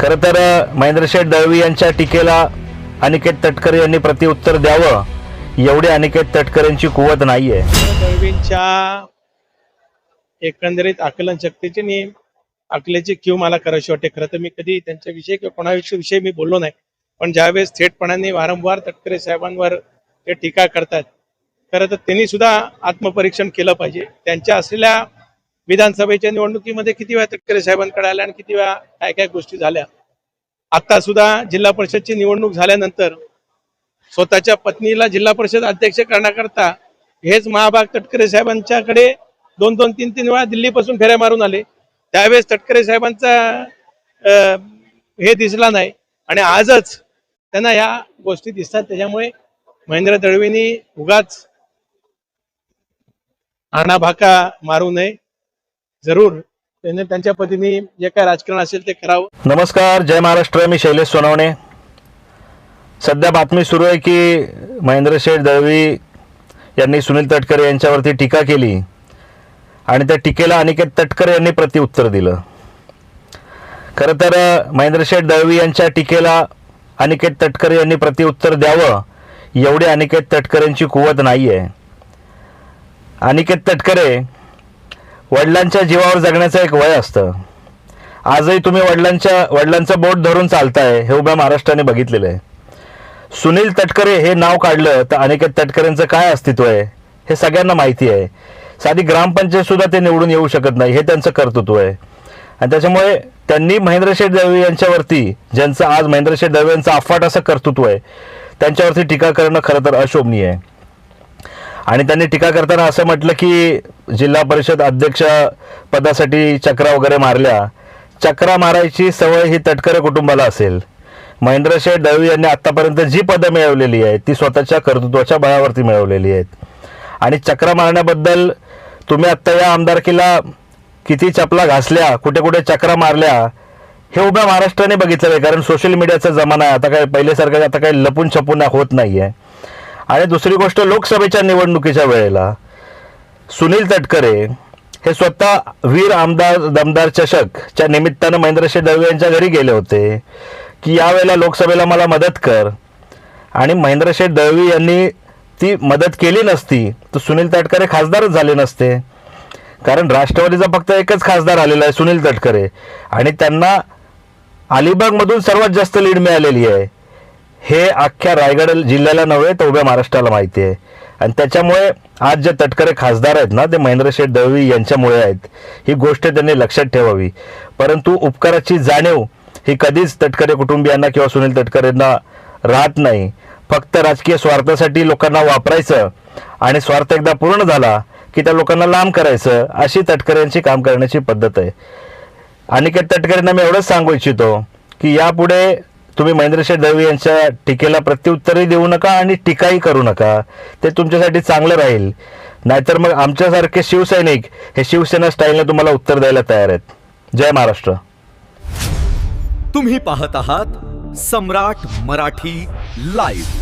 खरं तर महेंद्र शेठ दळवी यांच्या टीकेला अनिकेत तटकरे यांनी प्रत्युत्तर द्यावं एवढी अनिकेत तटकरेंची कुवत नाहीये. दळवींच्या एकंदरीत आकलन शक्तीची आणि आकलेची क्यू मला करायची वाटते. खरं तर मी कधी त्यांच्याविषयी किंवा कोणाविषयी मी बोललो नाही, पण ज्यावेळेस थेटपणाने वारंवार तटकरे साहेबांवर ते टीका करतात, खरं तर त्यांनी सुद्धा आत्मपरीक्षण केलं पाहिजे. त्यांच्या असलेल्या विधानसभेच्या निवडणुकीमध्ये किती वेळा तटकरे साहेबांकडे आल्या आणि किती वेळा काय काय गोष्टी झाल्या. आता सुद्धा जिल्हा परिषदची निवडणूक झाल्यानंतर स्वतःच्या पत्नीला जिल्हा परिषद अध्यक्ष करण्याकरता हेच महाभाग तटकरे साहेबांच्याकडे 2-2, 3-3 वेळा दिल्लीपासून फेऱ्या मारून आले. त्यावेळेस तटकरे साहेबांचा हे दिसला नाही आणि आजच त्यांना ह्या गोष्टी दिसतात. त्याच्यामुळे महेंद्र दळवींनी उगाच आणाभाका मारू नये. जरूर त्यांनी त्यांच्या पद्धतीने जे काय राजकारण असेल ते करावं. नमस्कार, जय महाराष्ट्र. मी शैलेश सोनवणे. सध्या बातमी सुरू आहे की महेंद्र शेठ दळवी यांनी सुनील तटकरे यांच्यावरती टीका केली आणि त्या टीकेला अनिकेत तटकरे यांनी प्रत्युत्तर दिलं. खरं तर महेंद्र शेठ दळवी यांच्या टीकेला अनिकेत तटकरे यांनी प्रत्युत्तर द्यावं एवढी अनिकेत तटकरेंची कुवत नाहीये. अनिकेत तटकरे वडिलांच्या जीवावर जगण्याचं एक वय असतं. आजही तुम्ही वडिलांचं बोट धरून चालताय हे उभ्या महाराष्ट्राने बघितलेलं आहे. सुनील तटकरे हे नाव काढलं तर अनिकेत तटकरेंचं काय अस्तित्व आहे हे सगळ्यांना माहिती आहे. साधी ग्रामपंचायत सुद्धा ते निवडून येऊ शकत नाही, हे त्यांचं कर्तृत्व आहे. आणि त्याच्यामुळे त्यांनी महेंद्र शेठ दळवी यांच्यावरती, ज्यांचं आज महेंद्र शेठ दळवी यांचं अफाट असं कर्तृत्व आहे, त्यांच्यावरती टीका करणं खरं तर अशोभनीय आहे. आणि त्यांनी टीका करताना असं म्हटलं की जिल्हा परिषद अध्यक्ष पदासाठी चक्रा वगैरे मारल्या. चक्रा मारायची सवय ही तटकरे कुटुंबाला असेल. महेंद्र शेठ दळवी यांनी आतापर्यंत जी पदं मिळवलेली आहेत ती स्वतःच्या कर्तृत्वाच्या बळावरती मिळवलेली आहेत. आणि चक्रा मारण्याबद्दल तुम्ही आत्ता या आमदारकीला किती चपला घासल्या, कुठे कुठे चक्रा मारल्या, हे उभ्या महाराष्ट्राने बघितलं आहे. कारण सोशल मीडियाचा जमाना आहे. आता काय पहिल्यासारखं आता काही लपून छपून होत नाही आहे. आणि दुसरी गोष्ट, लोकसभेच्या निवडणुकीच्या वेळेला सुनील तटकरे हे स्वतः वीर आमदार दमदार चषकच्या निमित्तानं महेंद्र शेठ दळवी यांच्या घरी गेले होते की यावेळेला लोकसभेला मला मदत कर. आणि महेंद्र शेठ दळवी यांनी ती मदत केली नसती तर सुनील तटकरे खासदारच झाले नसते. कारण राष्ट्रवादीचा फक्त एकच खासदार आलेला आहे, सुनील तटकरे, आणि त्यांना अलिबागमधून सर्वात जास्त लीड मिळालेली आहे. हे अख्ख्या रायगड जिल्ह्याला नव्हे तर उभ्या महाराष्ट्राला माहिती आहे. आणि त्याच्यामुळे आज जे तटकरे खासदार आहेत ना, ते महेंद्र शेठ दळवी यांच्यामुळे आहेत. ही गोष्ट त्यांनी लक्षात ठेवावी. परंतु उपकाराची जाणीव ही कधीच तटकरे कुटुंबियांना किंवा सुनील तटकरेंना राहत नाही. फक्त राजकीय स्वार्थासाठी लोकांना वापरायचं आणि स्वार्थ एकदा पूर्ण झाला की त्या लोकांना लांब करायचं, अशी तटकऱ्यांची काम करण्याची पद्धत आहे. अनिकेत तटकरेंना मी एवढंच सांगू इच्छितो की यापुढे तुम्ही महेंद्र शेठ दळवी यांच्या टीकेला प्रत्युत्तरही देऊ नका आणि टीकाही करू नका. ते तुमच्यासाठी चांगलं राहील. नाहीतर मग आमच्यासारखे शिवसैनिक हे शिवसेना स्टाईलने तुम्हाला उत्तर द्यायला तयार आहेत. जय महाराष्ट्र. तुम्ही पाहत आहात सम्राट मराठी लाईव्ह.